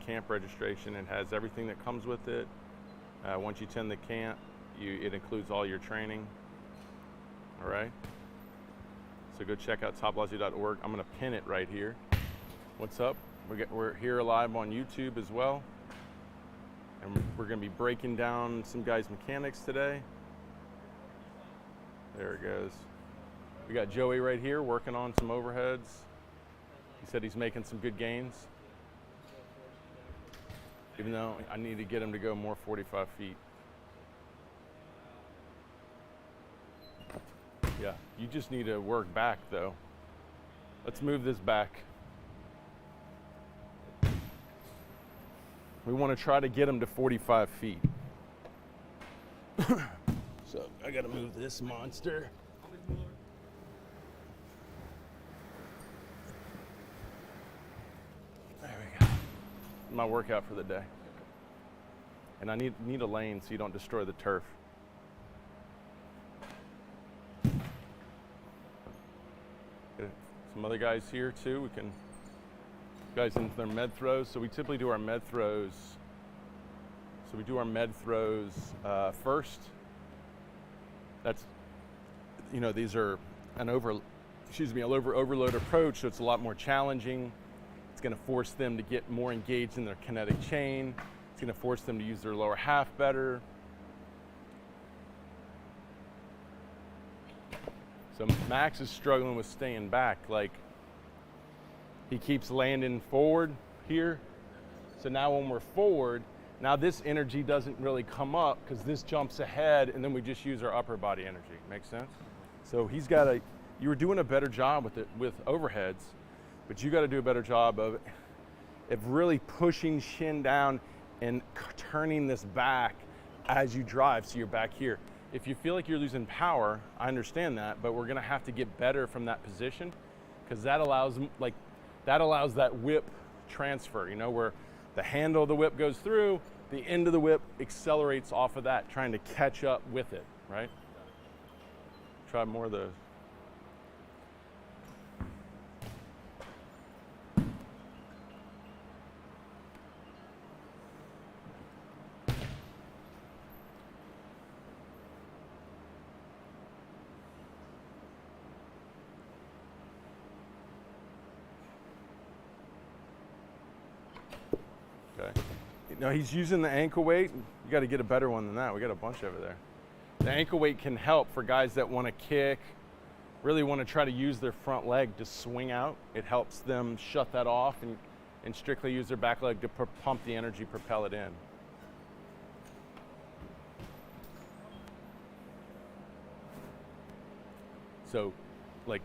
camp registration. It has everything that comes with it. Once you attend the camp, it includes all your training. All right. So go check out TopVelocity.org. I'm going to pin it right here. What's up? We're here live on YouTube as well. And we're going to be breaking down some guys' mechanics today. There it goes. We got Joey right here working on some overheads. He said he's making some good gains. Even though I need to get him to go more 45 feet. Yeah, you just need to work back though. Let's move this back. We want to try to get him to 45 feet. So I got to move this monster. There we go. My workout for the day. And I need a lane so you don't destroy the turf. Some other guys here too. We can guys into their med throws. So we typically do our med throws. So we do our med throws first. That's, you know, these are an overload approach, so it's a lot more challenging. It's going to force them to get more engaged in their kinetic chain. It's going to force them to use their lower half better. So Max is struggling with staying back. Like, he keeps landing forward here. So now when we're forward, now this energy doesn't really come up because this jumps ahead and then we just use our upper body energy. Make sense? So he's got to, you were doing a better job with it with overheads, but you got to do a better job of really pushing shin down and turning this back as you drive, so you're back here. If you feel like you're losing power, I understand that, but we're gonna have to get better from that position because that allows that whip transfer, you know, where the handle of the whip goes through, the end of the whip accelerates off of that, trying to catch up with it, right? Try more of those. No, he's using the ankle weight. You got to get a better one than that. We got a bunch over there. The ankle weight can help for guys that want to kick, really want to try to use their front leg to swing out. It helps them shut that off and strictly use their back leg to pump the energy, propel it in. So, like,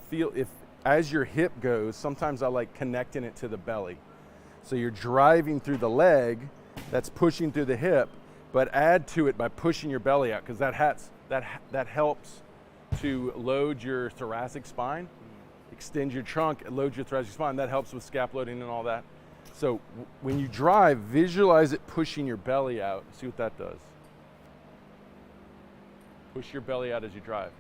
feel if as your hip goes, sometimes I like connecting it to the belly. So you're driving through the leg, that's pushing through the hip, but add to it by pushing your belly out because that helps to load your thoracic spine, extend your trunk, and load your thoracic spine. That helps with scap loading and all that. So when you drive, visualize it pushing your belly out. See what that does. Push your belly out as you drive.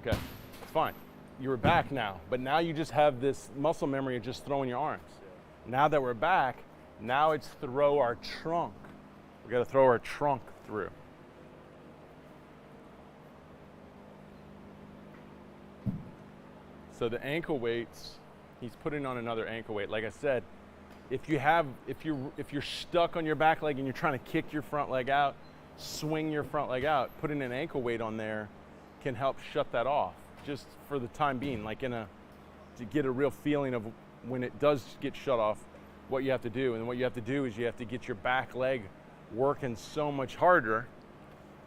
Okay, it's fine. You're back now, but now you just have this muscle memory of just throwing your arms. Now that we're back, now it's throw our trunk. We got to throw our trunk through. So the ankle weights, he's putting on another ankle weight. Like I said, if you're stuck on your back leg and you're trying to kick your front leg out, swing your front leg out, putting an ankle weight on there can help shut that off just for the time being, like to get a real feeling of when it does get shut off, what you have to do. And what you have to do is you have to get your back leg working so much harder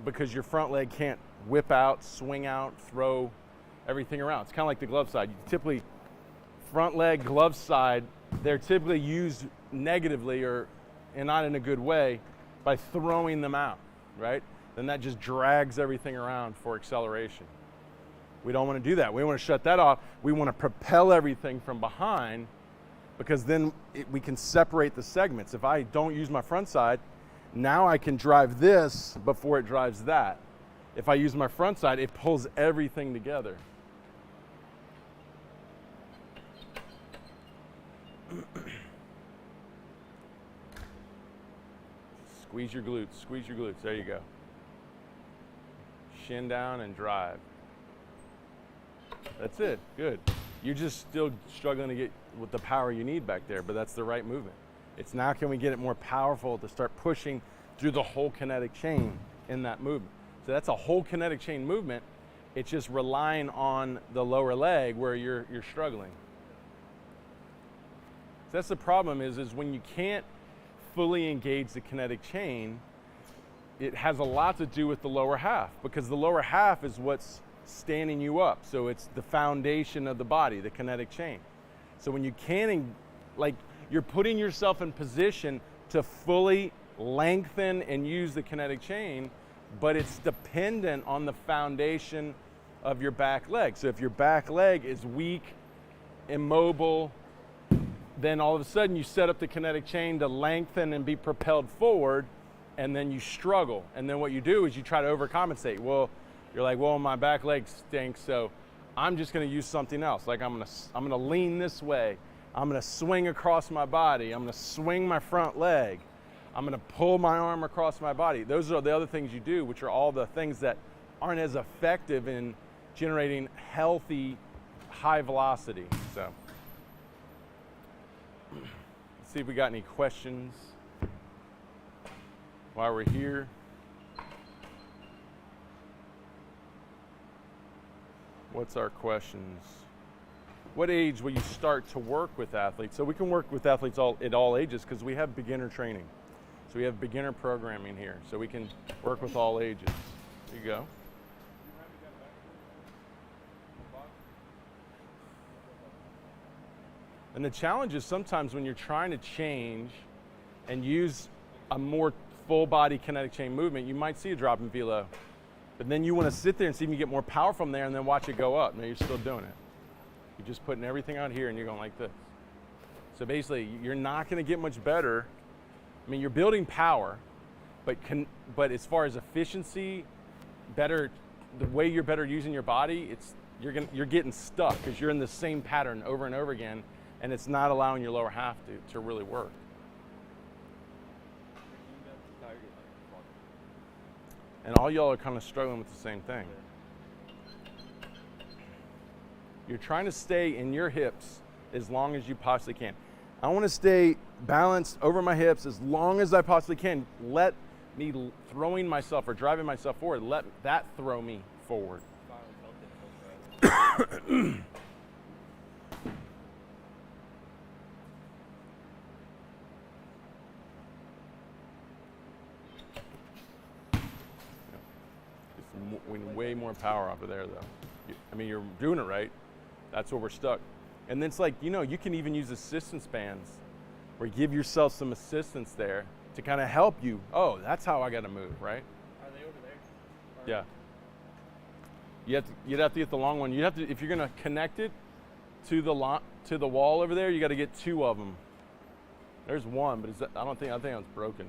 because your front leg can't whip out, swing out, throw everything around. It's kind of like the glove side. You typically, front leg, glove side, they're typically used negatively and not in a good way by throwing them out, right? Then that just drags everything around for acceleration. We don't want to do that. We want to shut that off. We want to propel everything from behind because then we can separate the segments. If I don't use my front side, now I can drive this before it drives that. If I use my front side, it pulls everything together. Squeeze your glutes, squeeze your glutes. There you go. Shin down and drive. That's it, good. You're just still struggling to get with the power you need back there, but that's the right movement. It's now, can we get it more powerful to start pushing through the whole kinetic chain in that movement. So that's a whole kinetic chain movement. It's just relying on the lower leg where you're struggling. So that's the problem is when you can't fully engage the kinetic chain, it has a lot to do with the lower half, because the lower half is what's standing you up. So it's the foundation of the body, the kinetic chain. So when you can't, like, you're putting yourself in position to fully lengthen and use the kinetic chain, but it's dependent on the foundation of your back leg. So if your back leg is weak, immobile, then all of a sudden you set up the kinetic chain to lengthen and be propelled forward, and then you struggle. And then what you do is you try to overcompensate. Well, you're like, well, my back leg stinks, so I'm just gonna use something else. Like I'm gonna lean this way. I'm gonna swing across my body. I'm gonna swing my front leg. I'm gonna pull my arm across my body. Those are the other things you do, which are all the things that aren't as effective in generating healthy, high velocity. So, let's see if we got any questions while we're here. What's our questions? What age will you start to work with athletes? So we can work with athletes at all ages because we have beginner training. So we have beginner programming here. So we can work with all ages. There you go. And the challenge is sometimes when you're trying to change and use a more full body kinetic chain movement, you might see a drop in velo. But then you want to sit there and see if you get more power from there and then watch it go up. No, you're still doing it. You're just putting everything out here and you're going like this. So basically, you're not going to get much better. I mean, you're building power, but as far as efficiency, better, the way you're better using your body, you're getting stuck because you're in the same pattern over and over again, and it's not allowing your lower half to really work. And all y'all are kind of struggling with the same thing. You're trying to stay in your hips as long as you possibly can. I want to stay balanced over my hips as long as I possibly can. Let me throwing myself or driving myself forward, let that throw me forward. Way more power off of there though. I mean, you're doing it right. That's where we're stuck. And then it's like, you know, you can even use assistance bands where you give yourself some assistance there to kind of help you. Oh, that's how I got to move, right? Are they over there? Yeah. You'd have to get the long one. You have to, if you're going to connect it to the wall over there, you got to get two of them. There's one, but I think it's broken.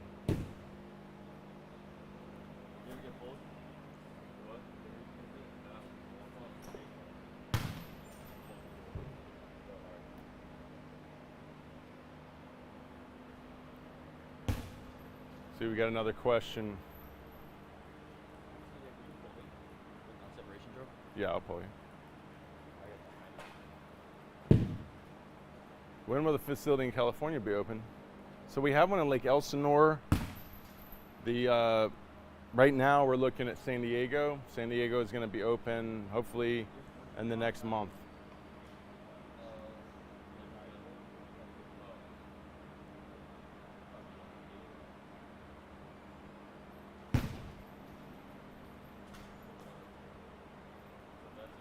See, we got another question. Yeah, I'll pull you. When will the facility in California be open? So we have one in Lake Elsinore. Right now we're looking at San Diego. San Diego is going to be open hopefully in the next month.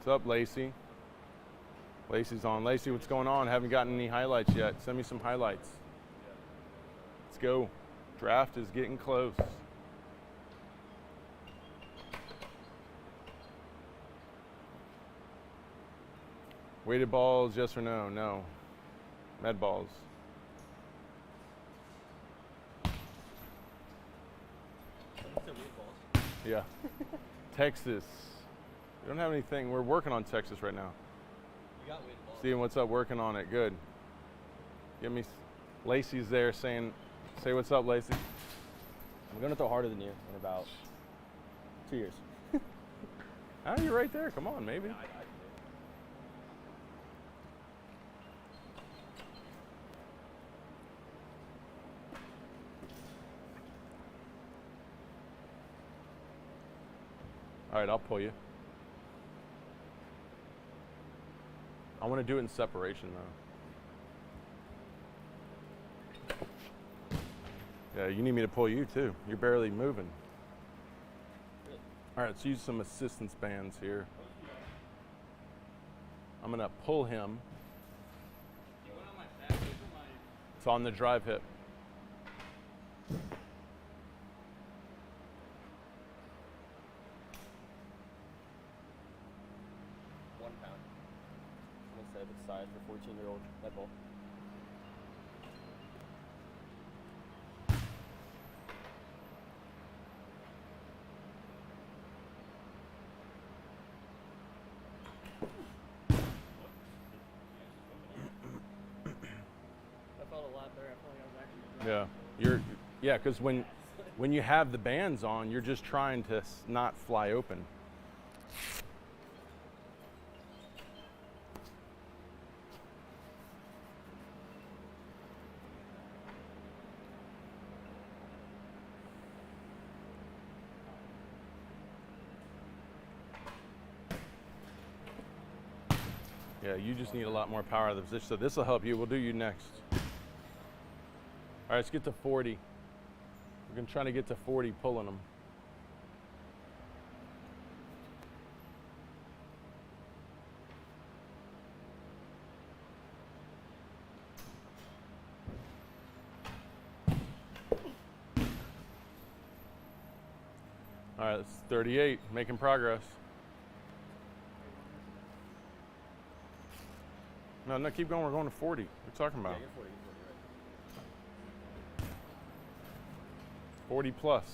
What's up, Lacey? Lacey's on. Lacey, what's going on? Haven't gotten any highlights yet. Send me some highlights. Let's go. Draft is getting close. Weighted balls, yes or no? No. Med balls. Yeah. Texas. We don't have anything. We're working on Texas right now. You got weighted balls. Steven, what's up? Working on it. Good. Give me. Lacey's there saying, say what's up, Lacey. I'm going to throw harder than you in about 2 years. Ah, you're right there. Come on, maybe. All right, I'll pull you. I want to do it in separation, though. Yeah, you need me to pull you, too. You're barely moving. All right, let's use some assistance bands here. I'm going to pull him. It's on the drive hip. 1 pound. I'm gonna say it's size for 14-year-old med ball. I felt a lot better. I felt like I was actually Yeah, because when you have the bands on, you're just trying to not fly open. Yeah, you just need a lot more power out of the position. So this will help you. We'll do you next. All right, let's get to 40. We're going to try to get to 40 pulling them. All right, that's 38, making progress. No, keep going. We're going to 40. What are you talking about? Yeah, you're 40, right. 40 plus.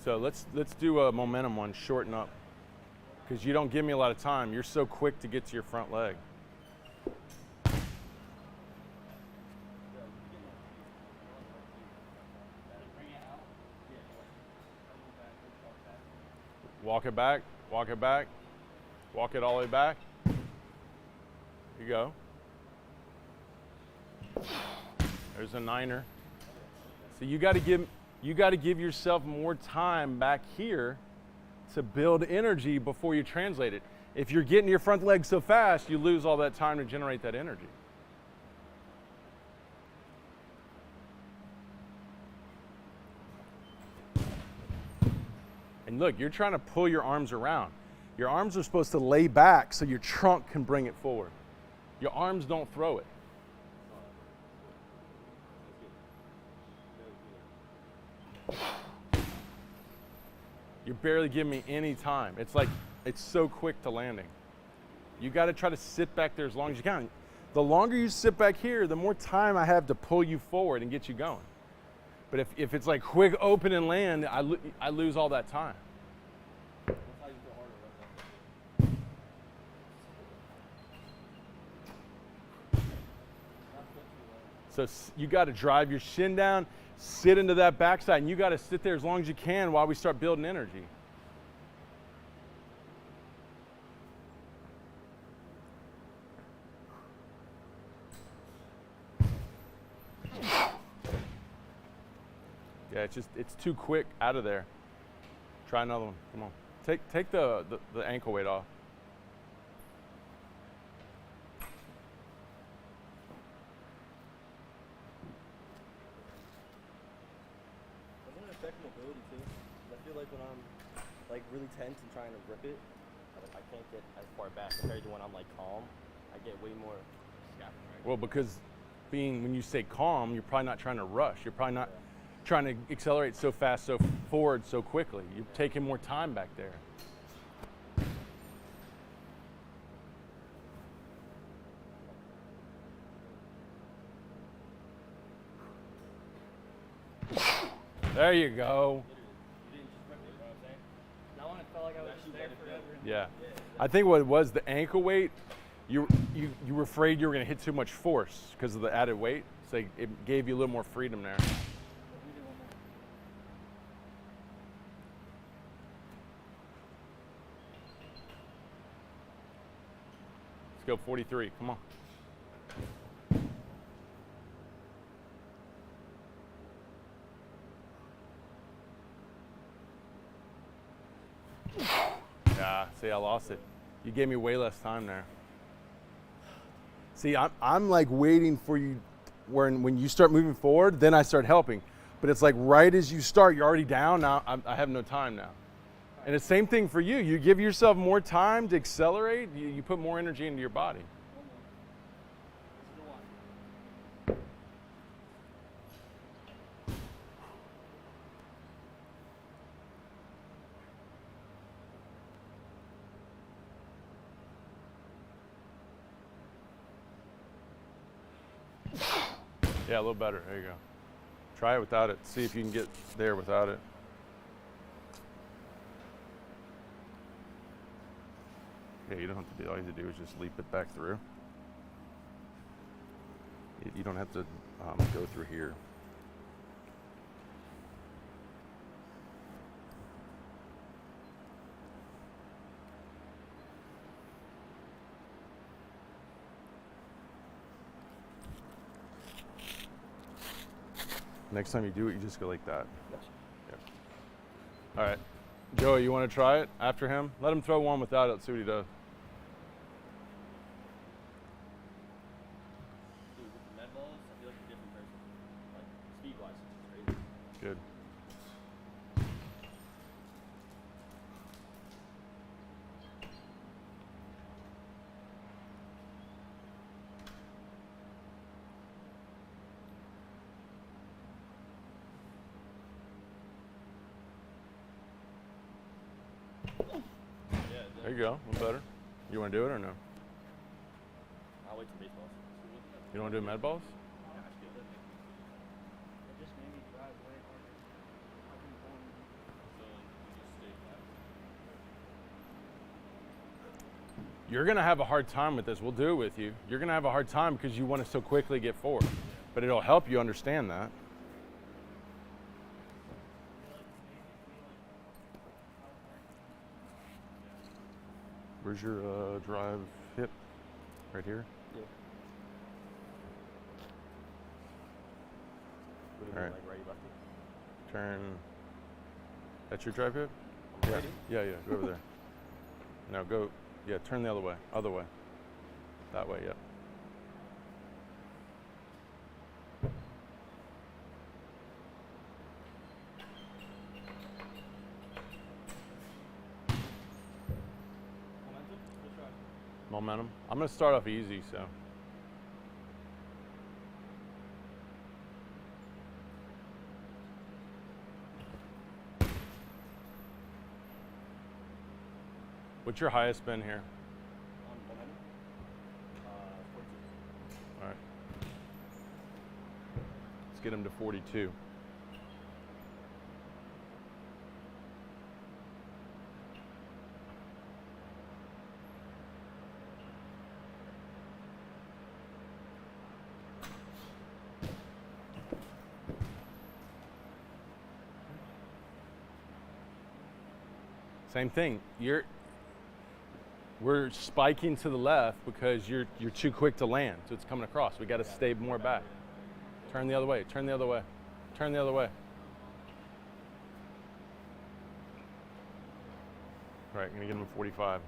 So let's do a momentum one, shorten up, because you don't give me a lot of time. You're so quick to get to your front leg. Walk it back, walk it back, walk it all the way back. Here you go. There's a 9er. So you got to give yourself more time back here to build energy before you translate it. If you're getting your front leg so fast, you lose all that time to generate that energy. And look, you're trying to pull your arms around. Your arms are supposed to lay back so your trunk can bring it forward. Your arms don't throw it. You're barely giving me any time. It's like, it's so quick to landing. You got to try to sit back there as long as you can. The longer you sit back here, the more time I have to pull you forward and get you going. But if it's like quick open and land, I lose all that time. That's how you throw harder right now. So you got to drive your shin down, sit into that backside, and you got to sit there as long as you can while we start building energy. Yeah, it's too quick out of there. Try another one. Come on. Take the ankle weight off. Doesn't it affect mobility too? I feel like when I'm like really tense and trying to rip it, I can't get as far back compared to when I'm like calm. I get way more scapular. Well, because when you say calm, you're probably not trying to rush. You're probably not trying to accelerate so fast, so forward, so quickly. You're taking more time back there. There you go. Especially there let it forever. go. Yeah. Yeah, I think what it was, the ankle weight, you were afraid you were going to hit too much force because of the added weight. So it gave you a little more freedom there. We do one more. Let's go 43. Come on. Yeah, see, I lost it. You gave me way less time there. See, I'm like waiting for you when you start moving forward, then I start helping. But it's like right as you start, you're already down. Now I have no time now. And the same thing for you. You give yourself more time to accelerate, you put more energy into your body. One more. This is the one. Yeah, a little better. There you go. Try it without it. See if you can get there without it. Yeah, you don't have to do, all you have to do is just leap it back through. You don't have to go through here. Next time you do it, you just go like that. Gotcha. Yeah. All right. Joey, you want to try it after him? Let him throw one without it, see what he does. Dude, with the med balls, I feel like a different person. Like, speed-wise, it's crazy. Good. Yeah, There you go. A little better. You want to do it or no? I'll wait till baseballs. You don't want to do med balls? Yeah, I feel it. It just made me drive way harder. I can go on. So, you just stay flat. You're going to have a hard time with this. We'll do it with you. You're going to have a hard time because you want to so quickly get forward. But it'll help you understand that. Where's your drive hip? Right here? Yeah. What do you All mean, right. like righty lefty? Turn. That's your drive hip? I'm Yeah. righty? Yeah, go over there. Now go, yeah, turn the other way. Other way. That way, yep. Momentum? Let's try. Momentum. I'm going to start off easy, so. What's your highest spin here? Momentum? 42. All right. Let's get him to 42. Same thing. We're spiking to the left because you're too quick to land, so it's coming across. We got to stay more back. Turn the other way. Turn the other way. Turn the other way. All right, gonna get him a 45.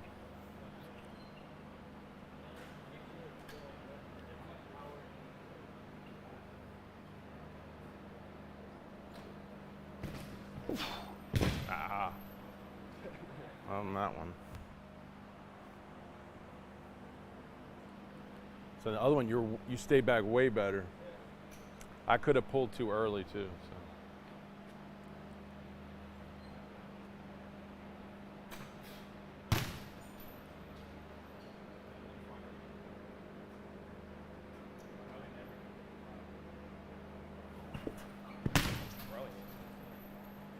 Ah, on that one. So the other one, you stay back way better. I could have pulled too early too. So.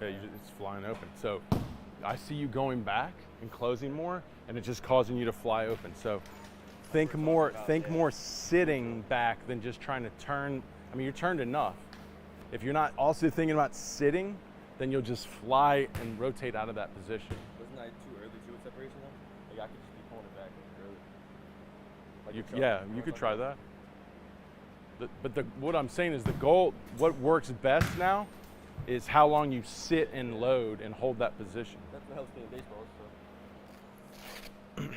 Yeah, it's flying open. So I see you going back and closing more, and it's just causing you to fly open. So think more sitting back than just trying to turn. I mean, you're turned enough. If you're not also thinking about sitting, then you'll just fly and rotate out of that position. Wasn't I too early too with separation though? Like I could just be pulling it back early. Like You could try that. What I'm saying is the goal, what works best now is how long you sit and load and hold that position. That's what helps me in baseball. So.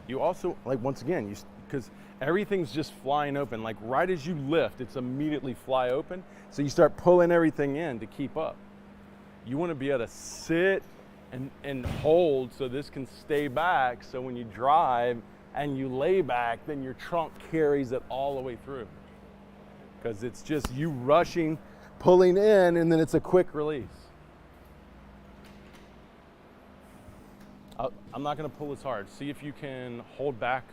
You also, like once again, because everything's just flying open. Like right as you lift, it's immediately fly open. So you start pulling everything in to keep up. You want to be able to sit and hold so this can stay back. So when you drive and you lay back, then your trunk carries it all the way through. Because it's just you rushing, pulling in, and then it's a quick release. I'm not going to pull as hard. See if you can hold back.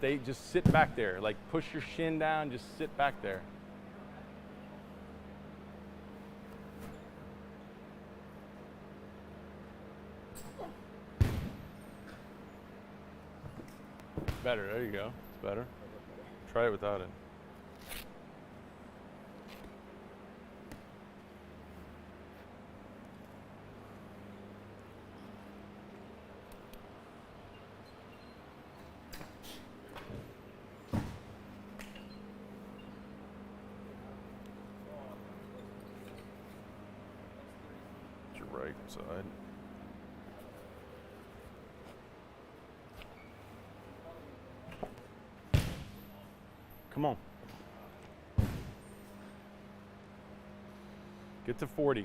Just sit back there. Like push your shin down, just sit back there. Better, there you go. It's better. Try it without it. Right side. Come on. Get to 40.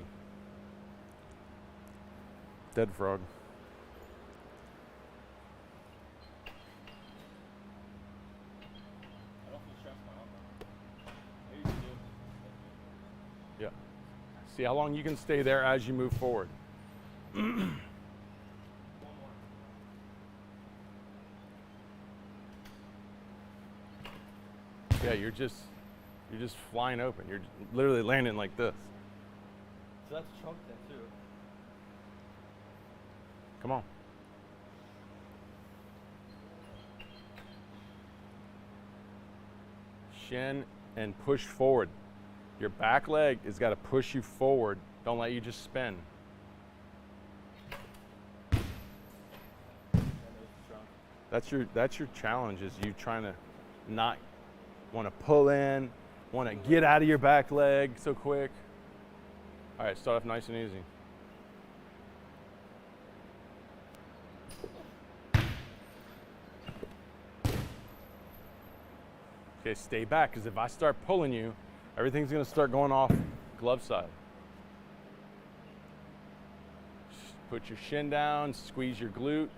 Dead frog. I don't feel stressed now. Maybe you do. Yeah. See how long you can stay there as you move forward. Yeah, you're just flying open. You're literally landing like this. So that's chunk then too. Come on. Shin and push forward. Your back leg has got to push you forward. Don't let you just spin. That's your challenge, is you trying to not want to pull in, want to get out of your back leg so quick. All right, start off nice and easy. Okay, stay back, because if I start pulling you, everything's going to start going off glove side. Put your shin down, squeeze your glute,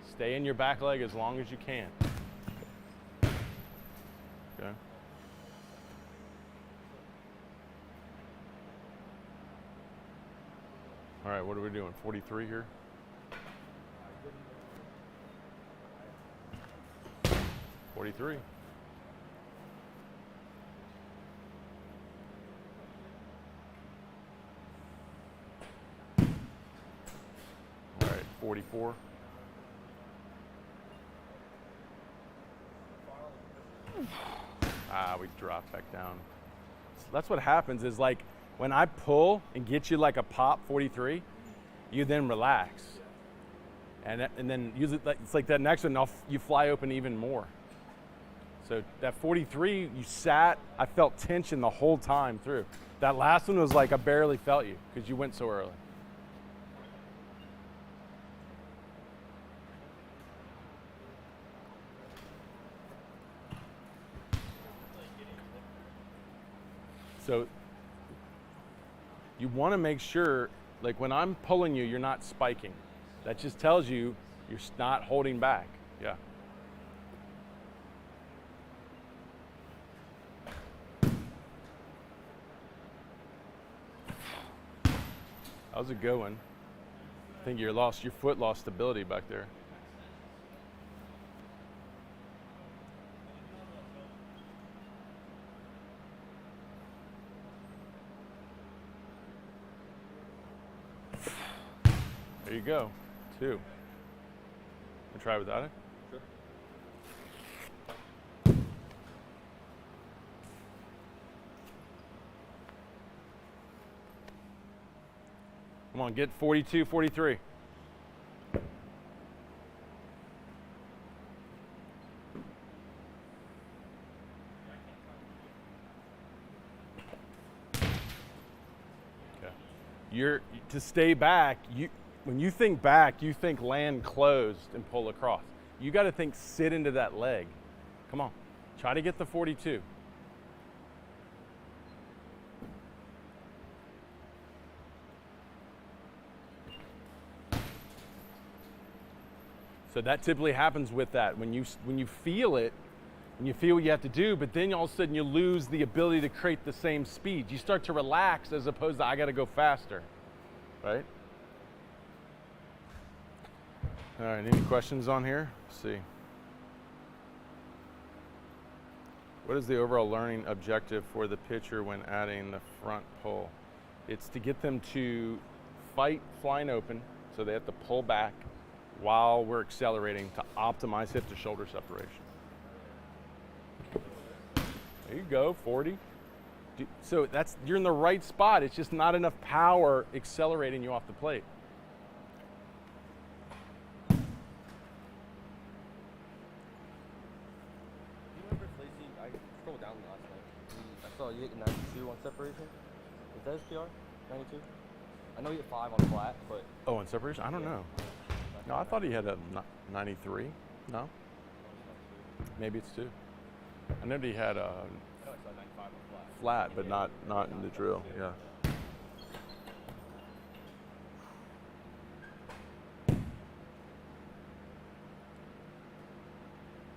stay in your back leg as long as you can. Okay. All right, what are we doing? 43 here? 43. All right, 44. We drop back down. So that's what happens is, like, when I pull and get you like a pop 43, you then relax. And then usually it's like that next one, you fly open even more. So that 43, you sat, I felt tension the whole time through. That last one was like I barely felt you because you went so early. So you want to make sure, like when I'm pulling you, you're not spiking. That just tells you you're not holding back. Yeah. That was a good one. I think your foot lost stability back there. There you go, 2. Wanna try without it? Sure. Come on, get 42, 43. Okay. To stay back, when you think back, you think land closed and pull across. You got to think sit into that leg. Come on, try to get the 42. So that typically happens with that. When you feel it, when you feel what you have to do, but then all of a sudden you lose the ability to create the same speed. You start to relax as opposed to I got to go faster, right? All right, any questions on here? Let's see. What is the overall learning objective for the pitcher when adding the front pull? It's to get them to fight flying open, so they have to pull back while we're accelerating to optimize hip to shoulder separation. There you go, 40. So you're in the right spot. It's just not enough power accelerating you off the plate. I saw you hit 92 on separation. Is that his PR? 92? I know you hit 5 on flat, but... Oh, on separation? I don't know. No, I thought he had a 93. No? Maybe it's 2. I know he had a flat, but not in the drill. Yeah.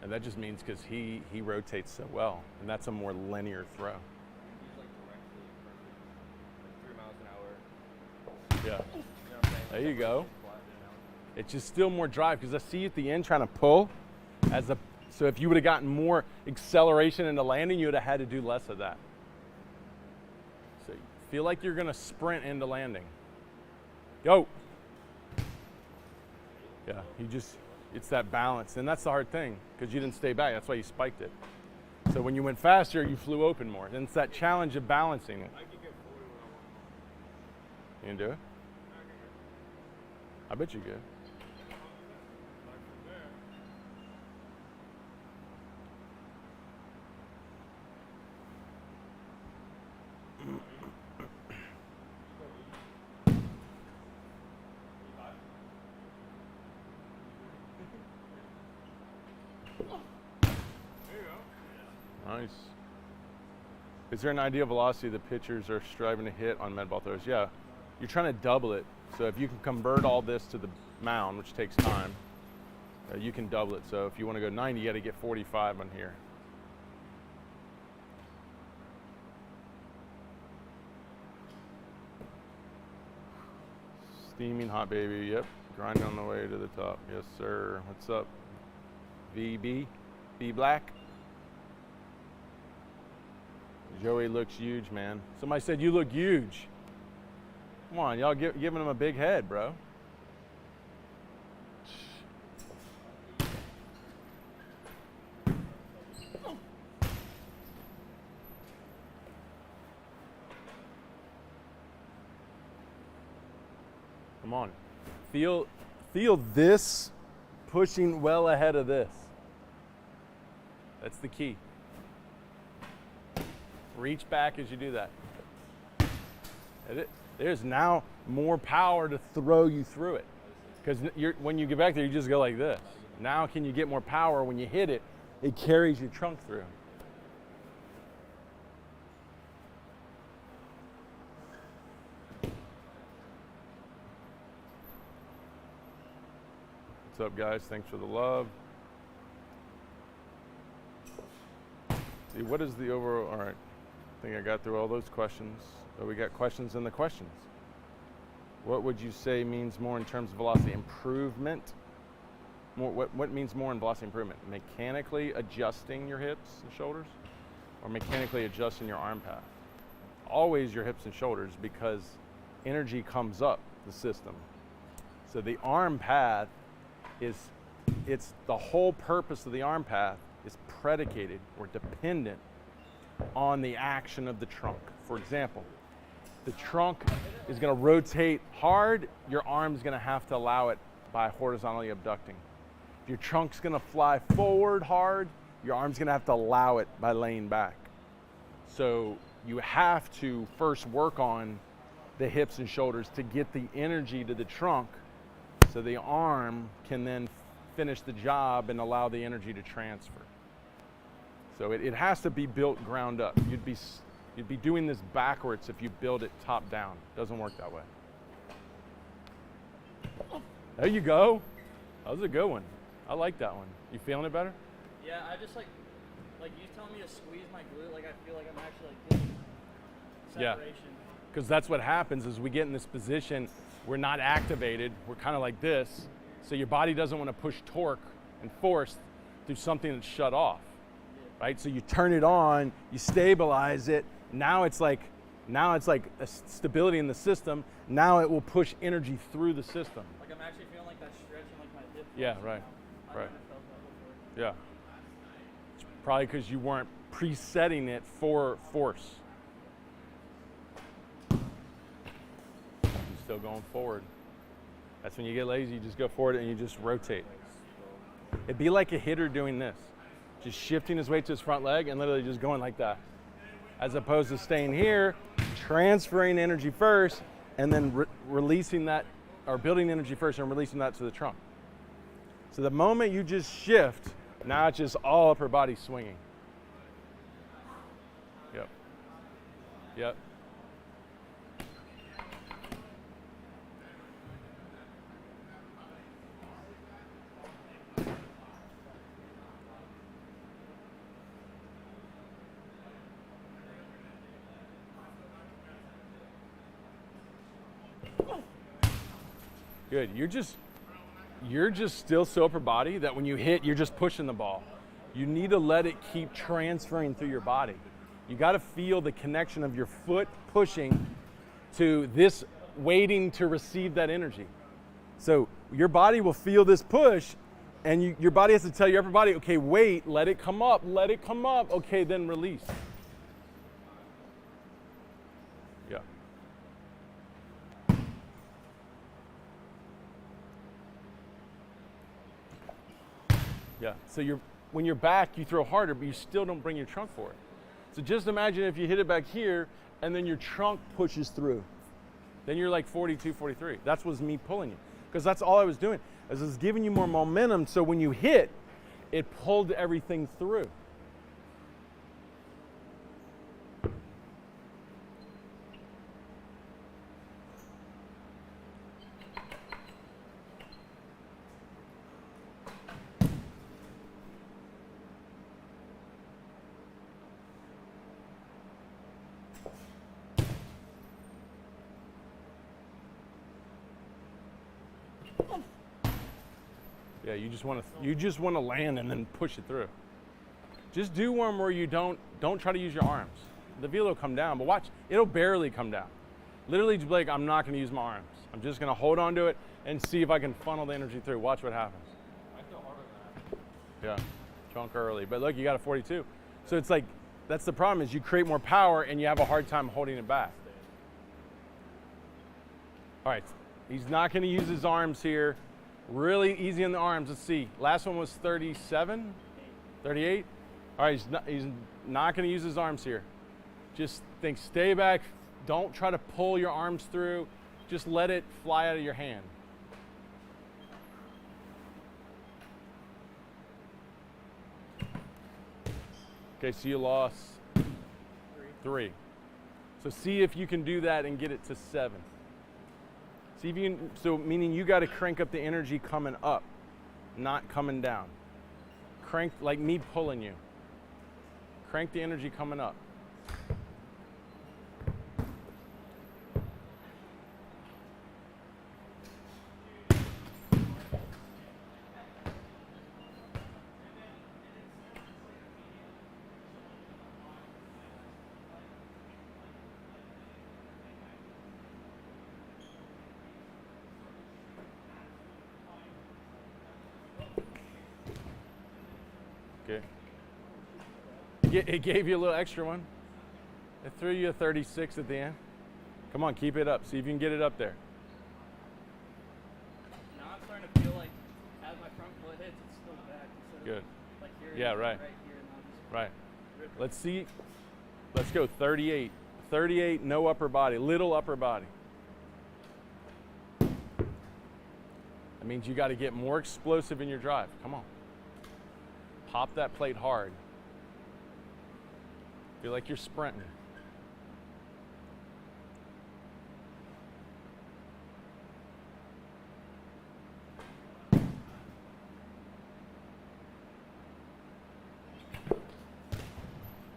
And that just means because he rotates so well, and that's a more linear throw. He's like directly, 3 miles an hour. Yeah. You know what I'm saying? There you go. It's just still more drive because I see you at the end trying to pull. So if you would have gotten more acceleration into landing, you would have had to do less of that. So you feel like you're going to sprint into landing. Go. Yeah, it's that balance. And that's the hard thing because you didn't stay back. That's why you spiked it. So when you went faster, you flew open more. And it's that challenge of balancing it. You can do it? I bet you could. Nice. Is there an ideal velocity the pitchers are striving to hit on med ball throws? Yeah, you're trying to double it. So if you can convert all this to the mound, which takes time, you can double it. So if you want to go 90, you got to get 45 on here. Steaming hot baby, yep. Grinding on the way to the top. Yes, sir. What's up? VB? B Black? Joey looks huge, man. Somebody said you look huge. Come on, y'all giving him a big head, bro. Come on. Feel this pushing well ahead of this. That's the key. Reach back as you do that. There's now more power to throw you through it. Because when you get back there, you just go like this. Now can you get more power when you hit it? It carries your trunk through. What's up, guys? Thanks for the love. See, what is the overall? All right. I think I got through all those questions. Oh, we got questions in the questions. What would you say means more in terms of velocity improvement? What means more in velocity improvement? Mechanically adjusting your hips and shoulders, or mechanically adjusting your arm path? Always your hips and shoulders, because energy comes up the system. So the arm path it's the whole purpose of the arm path is predicated or dependent on the action of the trunk. For example, the trunk is going to rotate hard, your arm's going to have to allow it by horizontally abducting. If your trunk's going to fly forward hard, your arm's going to have to allow it by laying back. So you have to first work on the hips and shoulders to get the energy to the trunk so the arm can then finish the job and allow the energy to transfer. So it has to be built ground up. You'd be doing this backwards if you build it top down. Doesn't work that way. There you go. That was a good one. I like that one. You feeling it better? Yeah, I just like you telling me to squeeze my glute, like I feel like I'm actually like getting separation. Yeah, because that's what happens is we get in this position, we're not activated, we're kind of like this, so your body doesn't want to push torque and force through something that's shut off, right? So you turn it on, you stabilize it, now it's like a stability in the system, now it will push energy through the system. Like I'm actually feeling like that stretch in like my hip. Yeah, right, I right. haven't felt that before. Yeah. It's probably because you weren't presetting it for force. You're still going forward. That's when you get lazy, you just go forward and you just rotate. It'd be like a hitter doing this. Just shifting his weight to his front leg and literally just going like that. As opposed to staying here, transferring energy first, and then releasing that, or building energy first and releasing that to the trunk. So the moment you just shift, now it's just all upper body swinging. Yep. Yep. Good. You're just still so upper body that when you hit, you're just pushing the ball. You need to let it keep transferring through your body. You got to feel the connection of your foot pushing to this waiting to receive that energy. So your body will feel this push, and your body has to tell your upper body, okay, wait, let it come up, okay, then release. Yeah. Yeah, so when you're back, you throw harder, but you still don't bring your trunk forward. So just imagine if you hit it back here, and then your trunk pushes through. Then you're like 42, 43. That's what's me pulling you. Because that's all I was doing. I was giving you more momentum, so when you hit, it pulled everything through. Yeah, you just want to land and then push it through. Just do one where you don't try to use your arms. The wheel will come down, but watch, it'll barely come down. Literally just be like, I'm not going to use my arms. I'm just going to hold on to it and see if I can funnel the energy through. Watch what happens. I feel harder than that. Yeah, chunk early. But look, you got a 42. So it's like, that's the problem is you create more power and you have a hard time holding it back. All right, he's not going to use his arms here. Really easy on the arms. Let's see. Last one was 37, 38. All right, he's not going to use his arms here. Just think, stay back. Don't try to pull your arms through. Just let it fly out of your hand. Okay, so you lost 3. So see if you can do that and get it to 7. See if you can, so meaning you got to crank up the energy coming up, not coming down. Crank, like me pulling you. Crank the energy coming up. Okay. It gave you a little extra one. It threw you a 36 at the end. Come on, keep it up. See if you can get it up there. Now I'm starting to feel like as my front foot hits, it's still back. Instead Good. Of like here, Yeah, right. Right here, and I'll just Right. rip it. Let's see. Let's go 38. 38, no upper body, little upper body. That means you got to get more explosive in your drive. Come on. Pop that plate hard. Feel like you're sprinting.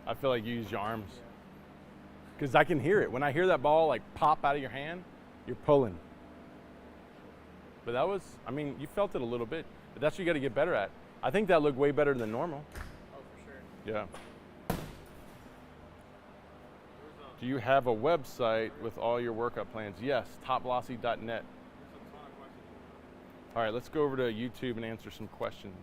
I feel like you use your arms. Because I can hear it. When I hear that ball like pop out of your hand, you're pulling. But that was, I mean, you felt it a little bit. But that's what you got to get better at. I think that looked way better than normal. Oh, for sure. Yeah. Do you have a website with all your workout plans? Yes, TopVelocity.net. All right, let's go over to YouTube and answer some questions.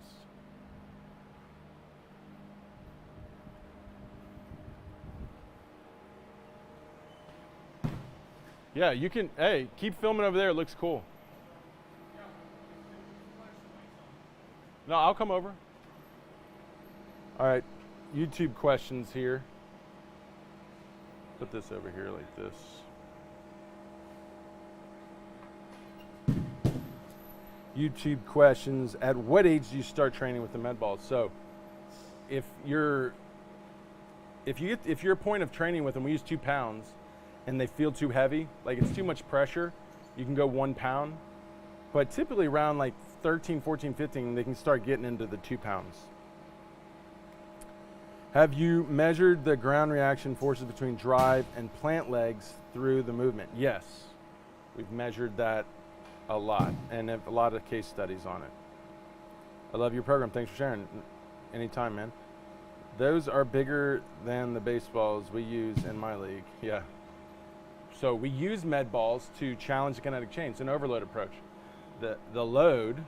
Yeah, you can, hey, keep filming over there. It looks cool. No, I'll come over. All right, YouTube questions here. Put this over here like this. YouTube questions. At what age do you start training with the med balls? So if you're a point of training with them, we use 2 pounds and they feel too heavy, like it's too much pressure, you can go 1 pound. But typically around like 13, 14, 15, they can start getting into the 2 pounds. Have you measured the ground reaction forces between drive and plant legs through the movement? Yes, we've measured that a lot and have a lot of case studies on it. I love your program. Thanks for sharing. Anytime, man. Those are bigger than the baseballs we use in my league. Yeah. So we use med balls to challenge the kinetic chain. It's an overload approach. The load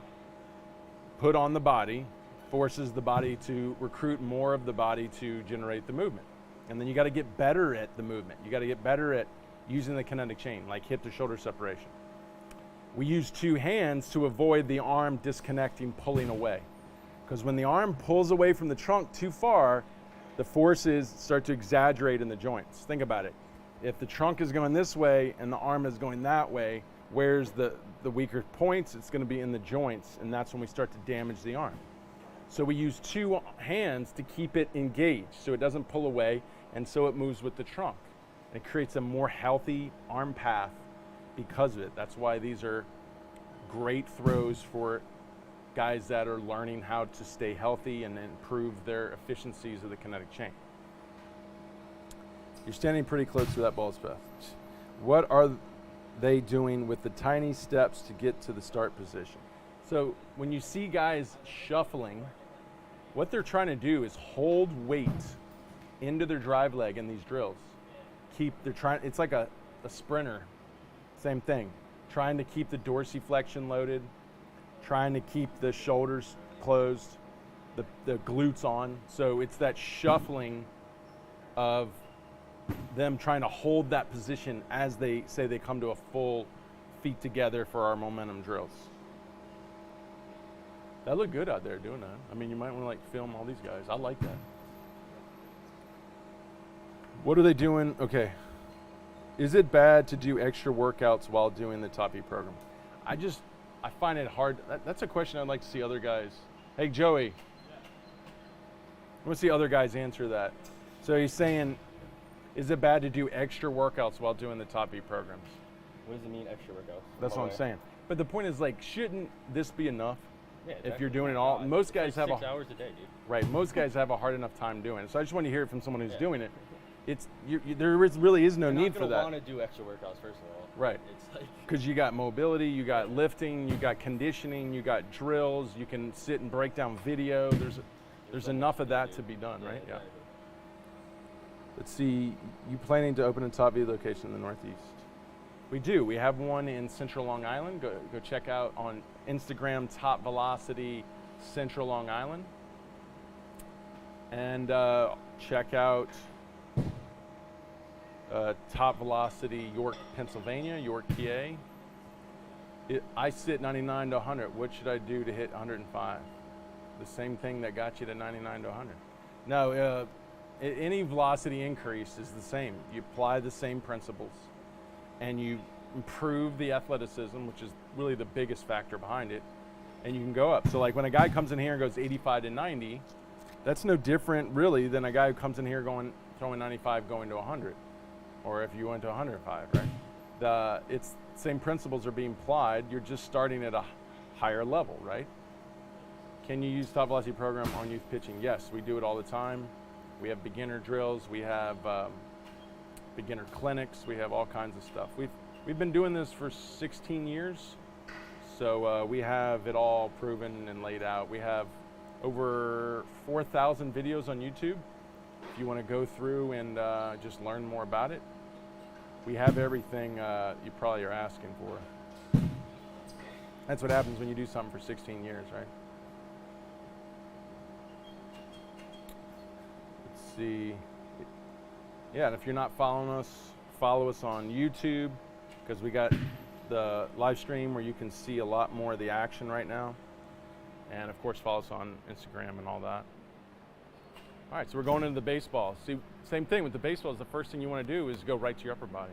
put on the body forces the body to recruit more of the body to generate the movement. And then you got to get better at the movement. You got to get better at using the kinetic chain, like hip to shoulder separation. We use 2 hands to avoid the arm disconnecting, pulling away. Because when the arm pulls away from the trunk too far, the forces start to exaggerate in the joints. Think about it. If the trunk is going this way and the arm is going that way, where's the weaker points? It's going to be in the joints, and that's when we start to damage the arm. So we use 2 hands to keep it engaged so it doesn't pull away, and so it moves with the trunk. It creates a more healthy arm path because of it. That's why these are great throws for guys that are learning how to stay healthy and improve their efficiencies of the kinetic chain. You're standing pretty close to that ball's path. What are they doing with the tiny steps to get to the start position? So when you see guys shuffling, what they're trying to do is hold weight into their drive leg in these drills. It's like a sprinter, same thing. Trying to keep the dorsiflexion loaded, trying to keep the shoulders closed, the glutes on. So it's that shuffling of them trying to hold that position as they say they come to a full feet together for our momentum drills. That looked good out there doing that. I mean, you might want to like film all these guys. I like that. What are they doing? Okay. Is it bad to do extra workouts while doing the TopVelocity program? I find it hard. That's a question I'd like to see other guys. Hey, Joey. Yeah. I want to see other guys answer that. So he's saying, is it bad to do extra workouts while doing the TopVelocity programs? What does it mean, extra workouts? That's what I'm saying. But the point is, like, shouldn't this be enough? Yeah, exactly. If you're doing it all, most guys have 6 hours a day, dude. Right, most guys have a hard enough time doing it. So I just want to hear it from someone who's doing it. There really is no need for that. You're not going to want to do extra workouts, first of all. Right. It's like, because you got mobility, you got lifting, you got conditioning, you got drills. You can sit and break down video. There's enough of that to be done, right? Exactly. Yeah. Let's see. You planning to open a TopVelocity location in the Northeast? We do. We have one in Central Long Island. Go check out on Instagram, TopVelocity Central Long Island. And check out TopVelocity York, Pennsylvania, York, PA. I sit 99 to 100. What should I do to hit 105? The same thing that got you to 99 to 100. No, any velocity increase is the same. You apply the same principles and you improve the athleticism, which is really the biggest factor behind it, and you can go up. So like when a guy comes in here and goes 85 to 90, that's no different really than a guy who comes in here throwing 95 going to 100, or if you went to 105, right? It's same principles are being applied. You're just starting at a higher level, right? Can you use TopVelocity Program on youth pitching? Yes, we do it all the time. We have beginner drills. We have beginner clinics. We have all kinds of stuff. We've been doing this for 16 years, so we have it all proven and laid out. We have over 4,000 videos on YouTube. If you want to go through and just learn more about it, we have everything you probably are asking for. That's what happens when you do something for 16 years, right? Let's see. Yeah, and if you're not following us, follow us on YouTube, because we got the live stream where you can see a lot more of the action right now. And of course, follow us on Instagram and all that. All right, so we're going into the baseball. See, same thing with the baseballs. The first thing you want to do is go right to your upper body.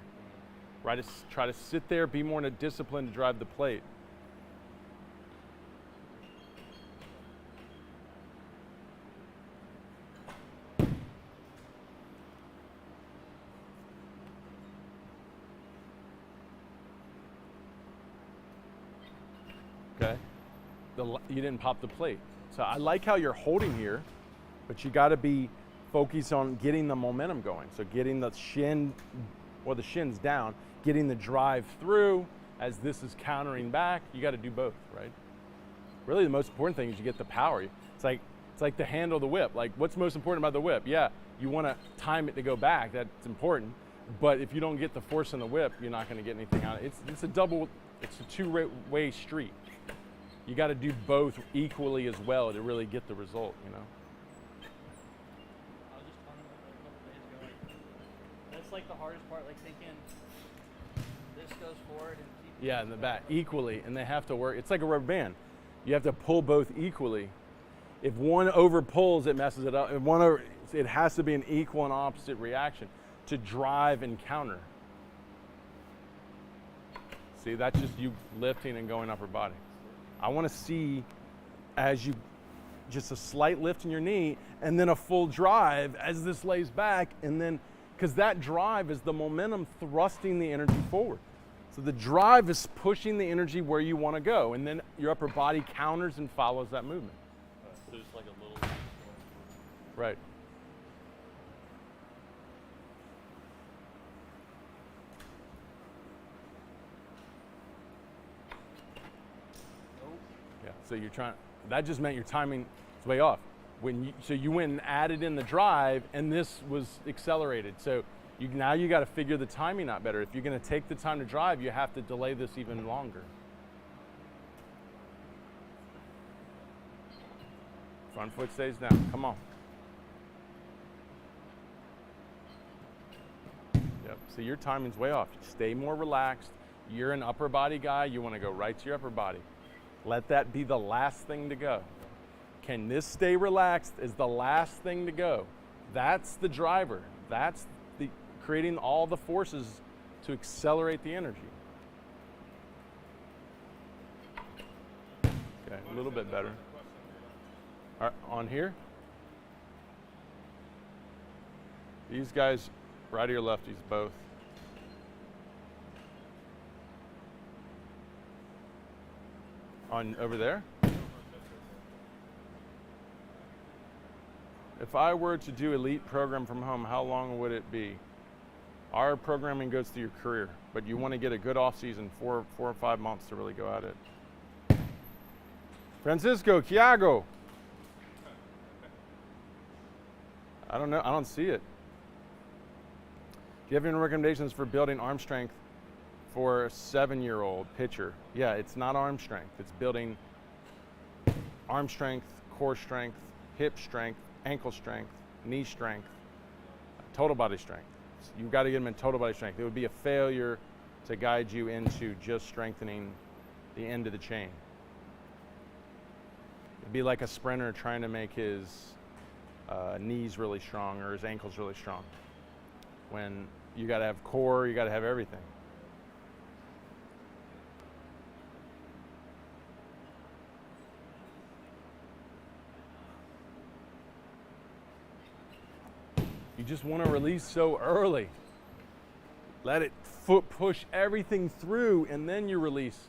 Right, try to sit there, be more in a discipline to drive the plate. Okay, you didn't pop the plate. So I like how you're holding here, but you got to be focused on getting the momentum going. So getting the shin, or the shins down, getting the drive through as this is countering back. You got to do both, right? Really the most important thing is you get the power. It's like the handle of the whip. Like, what's most important about the whip? Yeah, you want to time it to go back. That's important. But if you don't get the force in the whip, you're not going to get anything out of it. It's a two-way street. You got to do both equally as well to really get the result, you know? I was just talking about that a couple days ago. Like, that's like the hardest part, like thinking this goes forward and keep. Yeah, in the back, equally, and they have to work. It's like a rubber band. You have to pull both equally. If one over pulls, it messes it up. If one over, it has to be an equal and opposite reaction to drive and counter. See, that's just you lifting and going upper body. I want to see as you, just a slight lift in your knee and then a full drive as this lays back, and then, because that drive is the momentum thrusting the energy forward. So the drive is pushing the energy where you want to go, and then your upper body counters and follows that movement. So just like a little. Right. Yeah, so you're trying, that just meant your timing is way off. So you went and added in the drive, and this was accelerated. So now you got to figure the timing out better. If you're going to take the time to drive, you have to delay this even longer. Front foot stays down. Come on. Yep. So your timing's way off. Stay more relaxed. You're an upper body guy. You want to go right to your upper body. Let that be the last thing to go. Can this stay relaxed is the last thing to go. That's the driver. That's the creating all the forces to accelerate the energy. Okay, a little bit better. All right, on here. These guys, righty or lefties, both. On over there? If I were to do elite program from home, how long would it be? Our programming goes through your career, but you want to get a good off season, 4 or 5 months to really go at it. Francisco, Chiago. I don't know, I don't see it. Do you have any recommendations for building arm strength for a 7-year-old pitcher? Yeah, it's not arm strength. It's building arm strength, core strength, hip strength, ankle strength, knee strength, total body strength. You've got to get them in total body strength. It would be a failure to guide you into just strengthening the end of the chain. It'd be like a sprinter trying to make his knees really strong or his ankles really strong. When you got to have core, you got to have everything. You just want to release so early. Let it push everything through and then you release.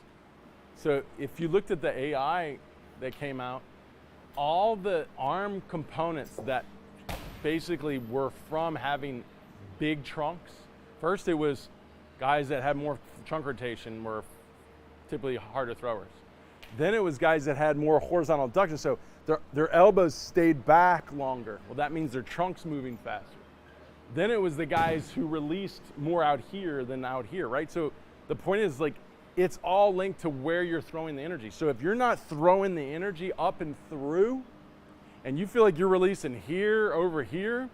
So if you looked at the AI that came out, all the arm components that basically were from having big trunks. First it was guys that had more trunk rotation were typically harder throwers. Then it was guys that had more horizontal abduction, so their elbows stayed back longer. Well, that means their trunk's moving faster. Then it was the guys who released more out here than out here, right? So the point is, like, it's all linked to where you're throwing the energy. So if you're not throwing the energy up and through, and you feel like you're releasing here, over here,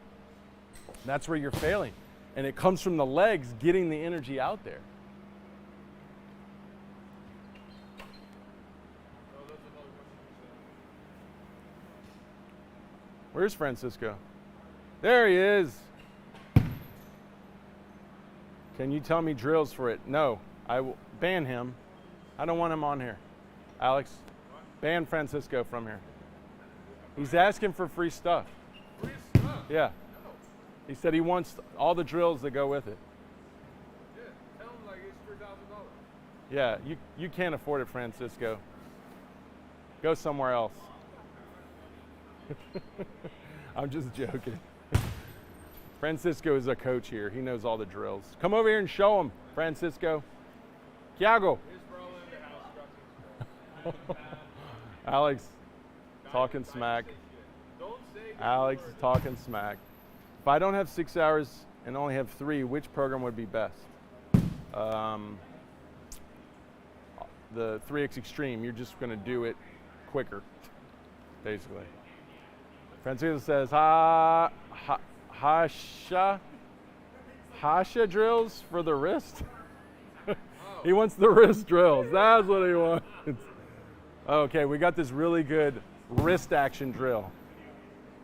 that's where you're failing. And it comes from the legs getting the energy out there. Where's Francisco? There he is. Can you tell me drills for it? No, I will ban him. I don't want him on here. Alex, ban Francisco from here. He's asking for free stuff. Free stuff? Yeah. No. He said he wants all the drills that go with it. Yeah, tell him like it's $3,000. Yeah, you can't afford it, Francisco. Go somewhere else. I'm just joking. Francisco is a coach here. He knows all the drills. Come over here and show him, Francisco. Thiago. Here's Bro in the house. Alex, talking smack. Don't say Alex is talking smack. If I don't have 6 hours and only have 3, which program would be best? The 3X Extreme. You're just going to do it quicker, basically. Francisco says, Hasha drills for the wrist? He wants the wrist drills. That's what he wants. Okay, we got this really good wrist action drill.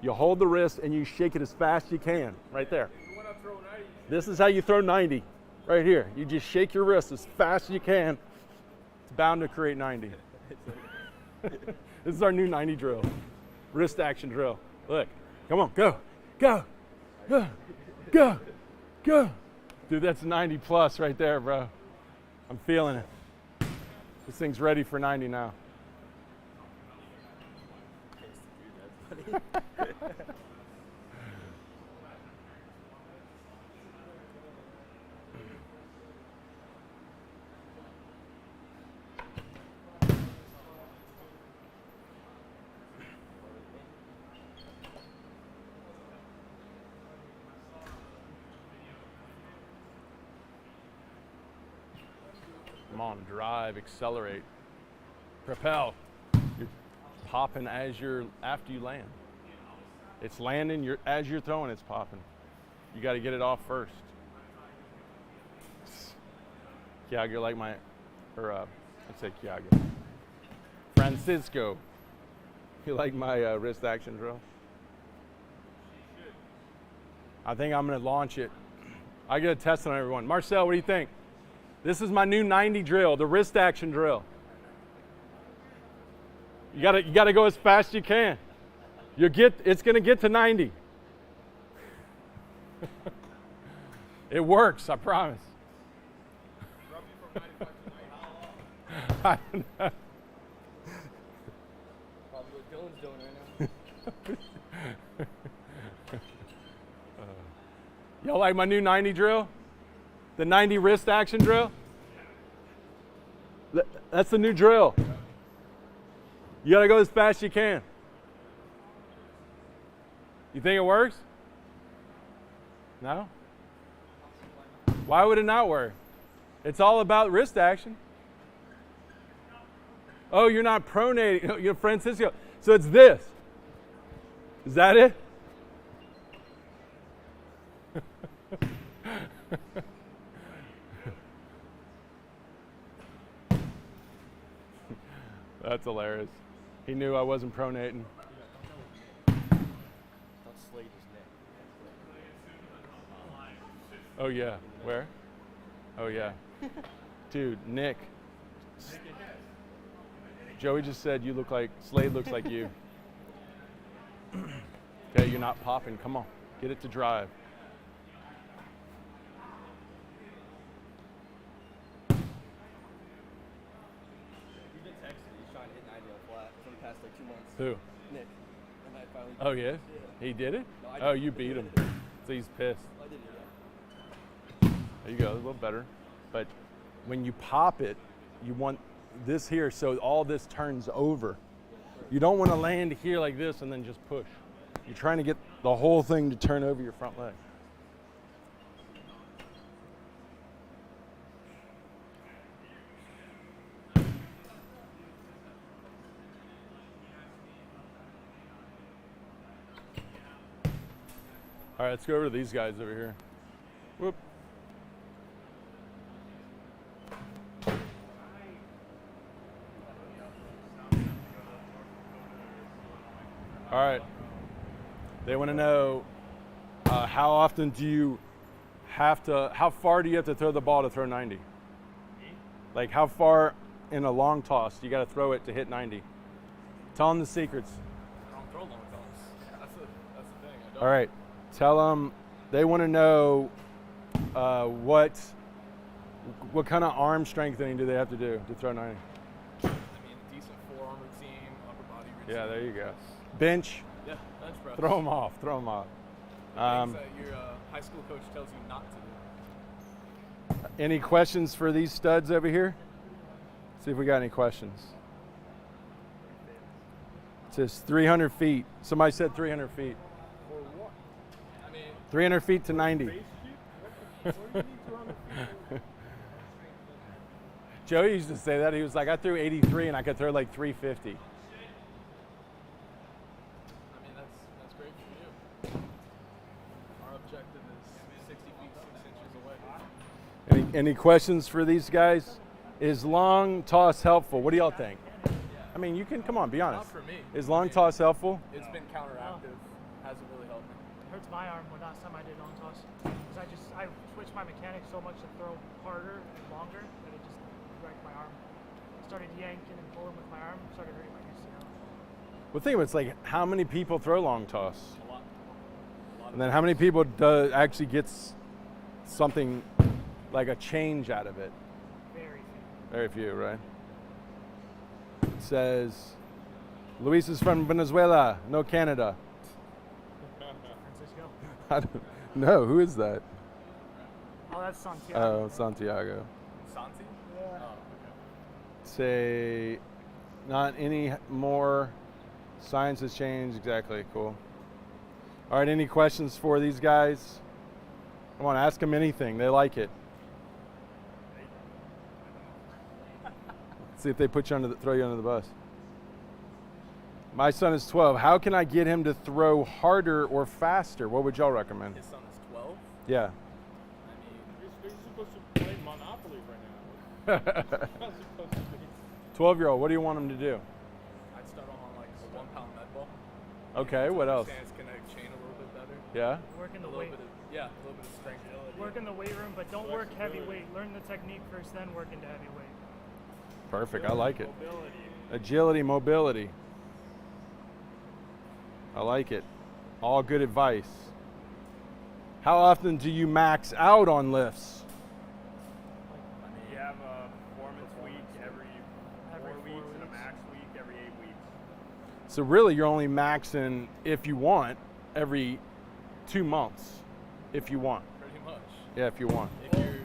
You hold the wrist and you shake it as fast as you can, right there. you want to throw 90. This is how you throw 90, right here. You just shake your wrist as fast as you can. It's bound to create 90. This is our new 90 drill. Wrist action drill. Look, come on, go, go, go, go, go. Dude, that's 90 plus right there, bro. I'm feeling it. This thing's ready for 90 now. Come on, drive, accelerate, propel. You're popping after you land. It's landing, as you're throwing, it's popping. You got to get it off first. Thiago, like let's say Thiago. Francisco, you like my wrist action drill? I think I'm going to launch it. I get a test on everyone. Marcel, what do you think? This is my new 90 drill, the wrist action drill. You gotta go as fast as you can. It's gonna get to 90. It works, I promise. Drop you from 95 to 90. I don't know. Probably what Dylan's doing right now. Y'all like my new 90 drill? The 90 wrist action drill? That's the new drill. You gotta go as fast as you can. You think it works? No? Why would it not work? It's all about wrist action. Oh, you're not pronating. You're Francisco. So it's this. Is that it? That's hilarious. He knew I wasn't pronating. Don't slate his neck. Oh yeah, where? Oh yeah. Dude, Nick. Joey just said you look like, Slade looks like you. Okay, you're not popping, come on. Get it to drive. He's been texting. He's trying to hit 90 on flat for the past like 2 months. Who? Nick. And I finally. Oh yeah? He did it? No, I Oh, did. you beat him. So he's pissed. I did it. There you go, a little better. But when you pop it, you want this here so all this turns over. You don't want to land here like this and then just push. You're trying to get the whole thing to turn over your front leg. All right, let's go over to these guys over here. Whoop. All right. They want to know how often do you have to, how far do you have to throw the ball to throw 90? Like how far in a long toss you got to throw it to hit 90? Tell them the secrets. I don't throw long toss. That's the thing. I don't. All right. Tell them, they want to know what kind of arm strengthening do they have to do to throw 90? I mean, a decent forearm routine, upper body routine. Yeah, there you go. Bench, Yeah, bench press. throw them off, throw them off. Things that your high school coach tells you not to do. Any questions for these studs over here? See if we got any questions. It says 300 feet. Somebody said 300 feet. For what? I mean, 300 feet to 90. base shoot? What do you need 200 feet? Joey used to say that. He was like, I threw 83 and I could throw like 350. I mean, that's great for you. Our objective is 60 feet, 6 inches away. Any questions for these guys? Is long toss helpful? What do y'all think? I mean, you can, come on, be honest. Not for me. Is long toss helpful? It's been counteractive. Hasn't really helped me. It hurts my arm when last time I did long toss. Because I switched my mechanics so much to throw harder and longer that it just wrecked my arm. Started yanking and pulling with my arm, started hurting my UCL. Well, think of it, it's like how many people throw long toss? A lot. And then how many people actually gets something like a change out of it? Very few. Very few, right? It says, Luis is from Venezuela, no Canada. Francisco. I don't know, who is that? Oh, that's Santiago. Oh, Santiago. Santi? Yeah. Oh, okay. Say, not any more, science has changed, exactly, cool. All right, any questions for these guys? Come on, ask them anything, they like it. See if they put you throw you under the bus. My son is 12. How can I get him to throw harder or faster? What would y'all recommend? His son is 12. Yeah. I mean, They're supposed to play Monopoly right now. Not supposed to be. 12-year-old, what do you want him to do? I'd start off on like a 1 pound med ball. Okay, what else? Stance connect chain a little bit better. Yeah? Work in A the little weight. bit of, yeah, a little bit of strength. Work in the weight room, but don't work heavy weight. Learn the technique first, then work into heavy weight. Perfect, I like it. Mobility. Agility, mobility. I like it. All good advice. How often do you max out on lifts? You have a performance week every 4 Every 4 weeks and a weeks. max week every 8 weeks. So really you're only maxing, if you want, every 2 months. If you want. Pretty much. Yeah, if you want. If you're,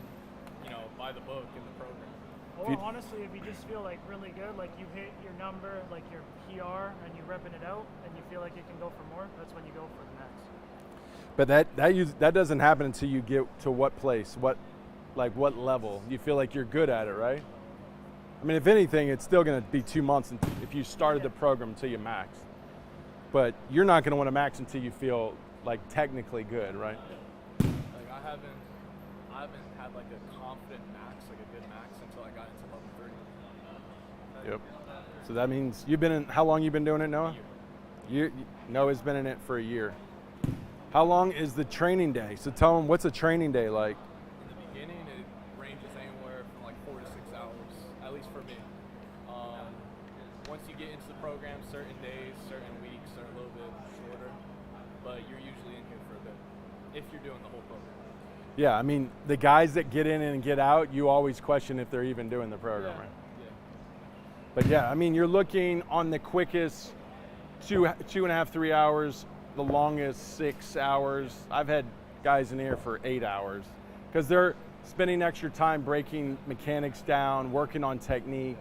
by the book in the program. Or you- honestly, if you just feel like really good, like you hit your number, like your PR, and you're repping it out, and you feel like you can go for more, that's when you go for the next. But that doesn't happen until you get to what place, what level. You feel like you're good at it, right? I mean, if anything, it's still going to be 2 months if you started the program until you max. But you're not going to want to max until you feel like technically good, right? Like I haven't had like a confident max, like a good max, until I got into level 30. Yep. So that means you've been in, how long you been doing it, Noah? Noah's been in it for a year. How long is the training day? So tell them, what's a training day like? In the beginning, it ranges anywhere from like 4 to 6 hours, at least for me. Once you get into the program, certain days, certain weeks are a little bit shorter, but you're usually in here for a bit, if you're doing the whole program. Yeah, I mean, the guys that get in and get out, you always question if they're even doing the program, right? Yeah. But yeah, I mean, you're looking on the quickest 2.5, 3 hours, the longest 6 hours. I've had guys in here for 8 hours because they're spending extra time breaking mechanics down, working on technique.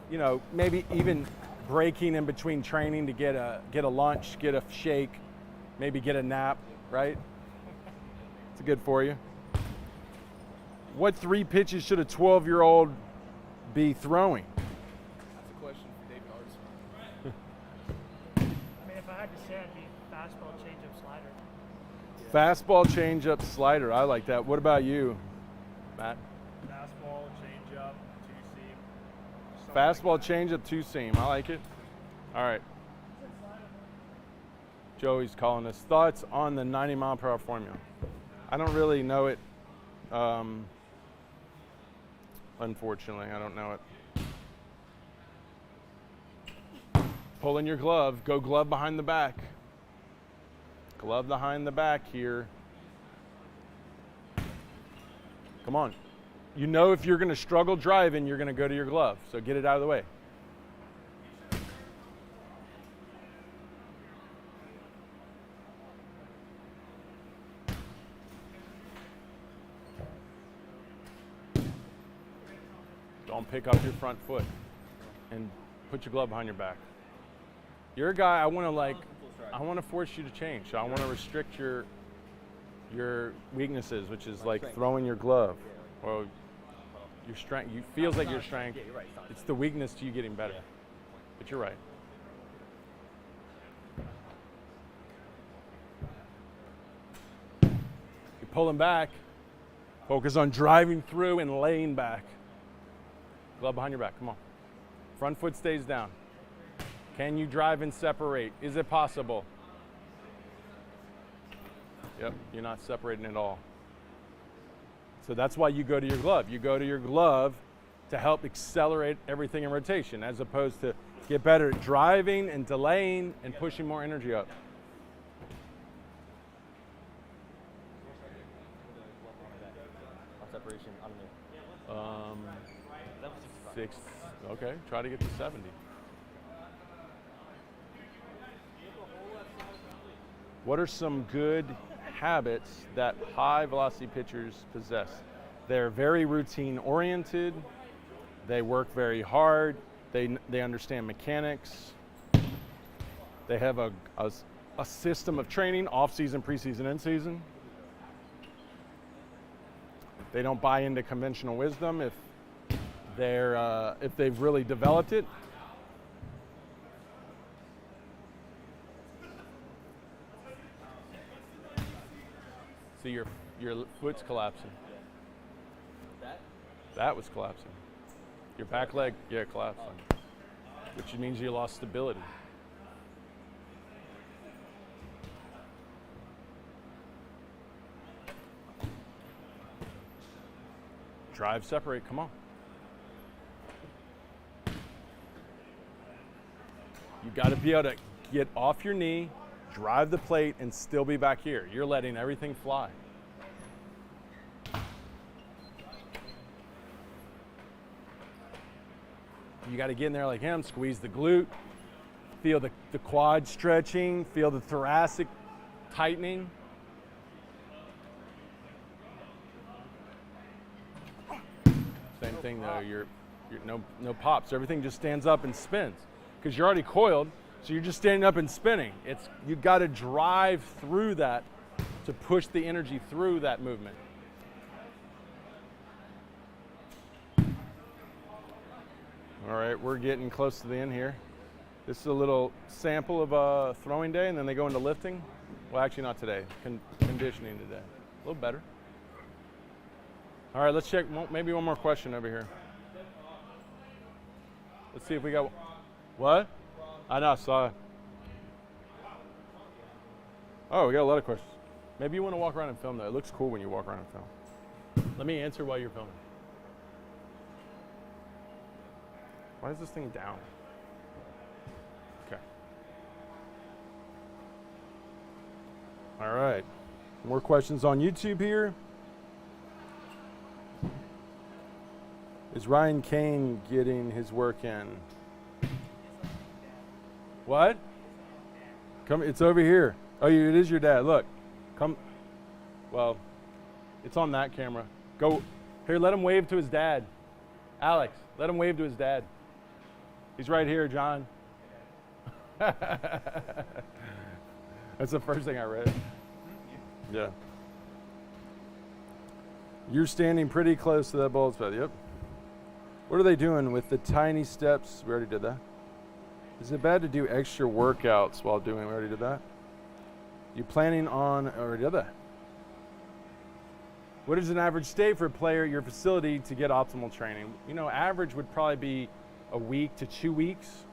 You know, maybe even breaking in between training to get a lunch, get a shake, maybe get a nap, right? It's good for you. What 3 pitches should a 12-year-old be throwing? That's a question for David Artis. I mean, if I had to say, I'd be fastball, changeup, slider. Fastball, changeup, slider. I like that. What about you, Matt? Fastball, changeup, two-seam. Fastball, changeup, two-seam. I like it. All right. Joey's calling us. Thoughts on the 90-mile-per-hour formula? I don't really know it. Unfortunately, I don't know it. Pull in your glove. Go glove behind the back. Glove behind the back here. Come on. You know if you're going to struggle driving, you're going to go to your glove. So get it out of the way. Don't pick up your front foot and put your glove behind your back. You're a guy I want to force you to change. So I want to restrict your weaknesses, which is like throwing your glove. Well, your strength, you feels like your strength. Yeah, you're right. It's the weakness to you getting better. Yeah. But you're right. You're pulling back. Focus on driving through and laying back. Glove behind your back, come on. Front foot stays down. Can you drive and separate? Is it possible? Yep, you're not separating at all. So that's why you go to your glove. You go to your glove to help accelerate everything in rotation, as opposed to get better at driving and delaying and pushing more energy up. Separation underneath. 6, okay, try to get to 70. What are some good habits that high velocity pitchers possess? They're very routine oriented, they work very hard, they understand mechanics, they have a system of training, off-season, preseason, in-season. They don't buy into conventional wisdom if they've really developed it. See, your foot's collapsing. That was collapsing. Your back leg, yeah, collapsing. Which means you lost stability. Drive, separate, come on. You got to be able to get off your knee, drive the plate, and still be back here. You're letting everything fly. You got to get in there like him, squeeze the glute, feel the quad stretching, feel the thoracic tightening. Same thing though, you're no pops. Everything just stands up and spins because you're already coiled, so you're just standing up and spinning. You got to drive through that to push the energy through that movement. All right, we're getting close to the end here. This is a little sample of a throwing day, and then they go into lifting. Well, actually not today, conditioning today. A little better. All right, let's check maybe one more question over here. Let's see if we got, what? I know, I saw it. Oh, we got a lot of questions. Maybe you want to walk around and film though. It looks cool when you walk around and film. Let me answer while you're filming. Why is this thing down? Okay. All right. More questions on YouTube here. Is Ryan Kane getting his work in? What? Come, it's over here. Oh, it is your dad. Look, come. Well, it's on that camera. Go here. Let him wave to his dad. Alex, let him wave to his dad. He's right here, John. That's the first thing I read. Yeah. You're standing pretty close to that bulge pad. Yep. What are they doing with the tiny steps? We already did that. Is it bad to do extra workouts while doing? We already did that. You planning on? Already did that. What is an average stay for a player at your facility to get optimal training? You know, average would probably be a week to 2 weeks.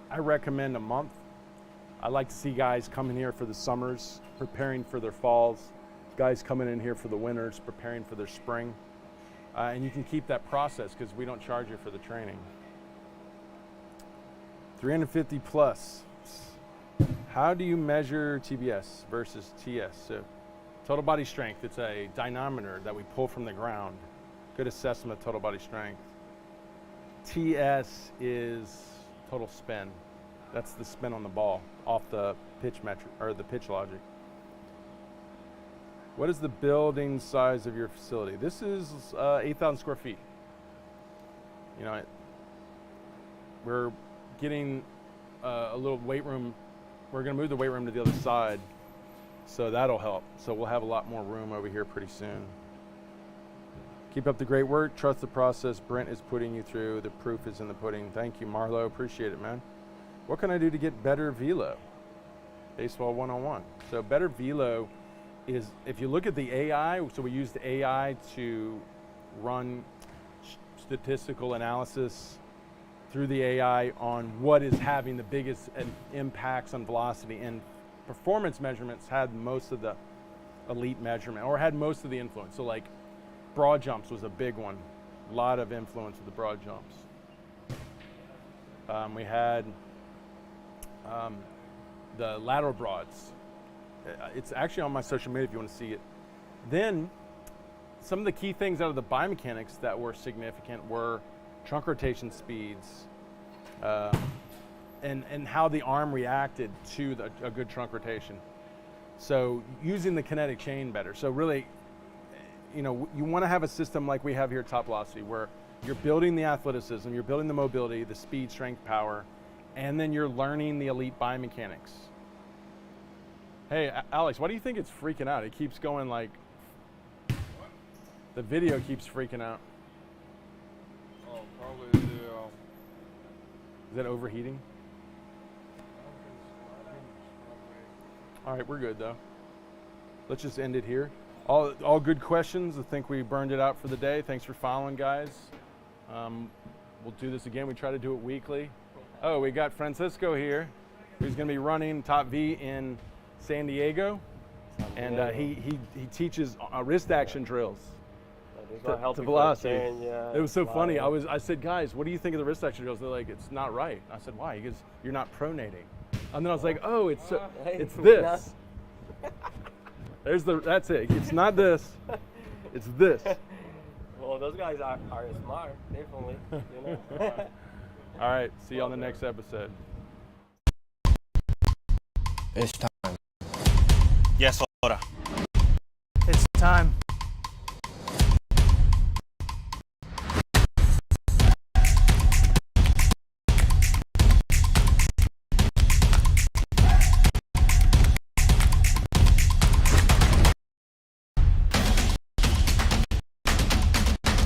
I recommend a month. I like to see guys coming here for the summers, preparing for their falls. Guys coming in here for the winters, preparing for their spring. And you can keep that process because we don't charge you for the training. 350 plus. How do you measure TBS versus TS? So total body strength, it's a dynamometer that we pull from the ground. Good assessment of total body strength. TS is total spin. That's the spin on the ball off the pitch metric or the pitch logic. What is the building size of your facility? This is 8,000 square feet. You know, we're getting a little weight room. We're going to move the weight room to the other side, so that'll help. So we'll have a lot more room over here pretty soon. Keep up the great work. Trust the process Brent is putting you through. The proof is in the pudding. Thank you, Marlo. Appreciate it, man. What can I do to get better velo? Baseball 101. So better velo is, if you look at the AI, so we use the AI to run statistical analysis through the AI on what is having the biggest impacts on velocity, and performance measurements had most of the elite measurement, or had most of the influence. So like broad jumps was a big one. A lot of influence with the broad jumps. We had the lateral broads. It's actually on my social media if you want to see it. Then some of the key things out of the biomechanics that were significant were trunk rotation speeds, and how the arm reacted to a good trunk rotation. So using the kinetic chain better. So really, you know, you want to have a system like we have here at TopVelocity, where you're building the athleticism, you're building the mobility, the speed, strength, power, and then you're learning the elite biomechanics. Hey, Alex, why do you think it's freaking out? It keeps going like, the video keeps freaking out. Oh, probably the. Is that overheating? All right, we're good though. Let's just end it here. All good questions. I think we burned it out for the day. Thanks for following, guys. We'll do this again. We try to do it weekly. Oh, we got Francisco here, who's going to be running Top V in San Diego, and he teaches wrist action drills to velocity. Yeah, it was so funny. I said, guys, what do you think of the wrist action drills? They're like, it's not right. I said, why? He goes, you're not pronating. And then I was like, oh, it's this. That's it. It's not this. It's this. Well, those guys are smart, definitely. You know? All right. See you on the next episode. It's time. Ya es hora. It's time.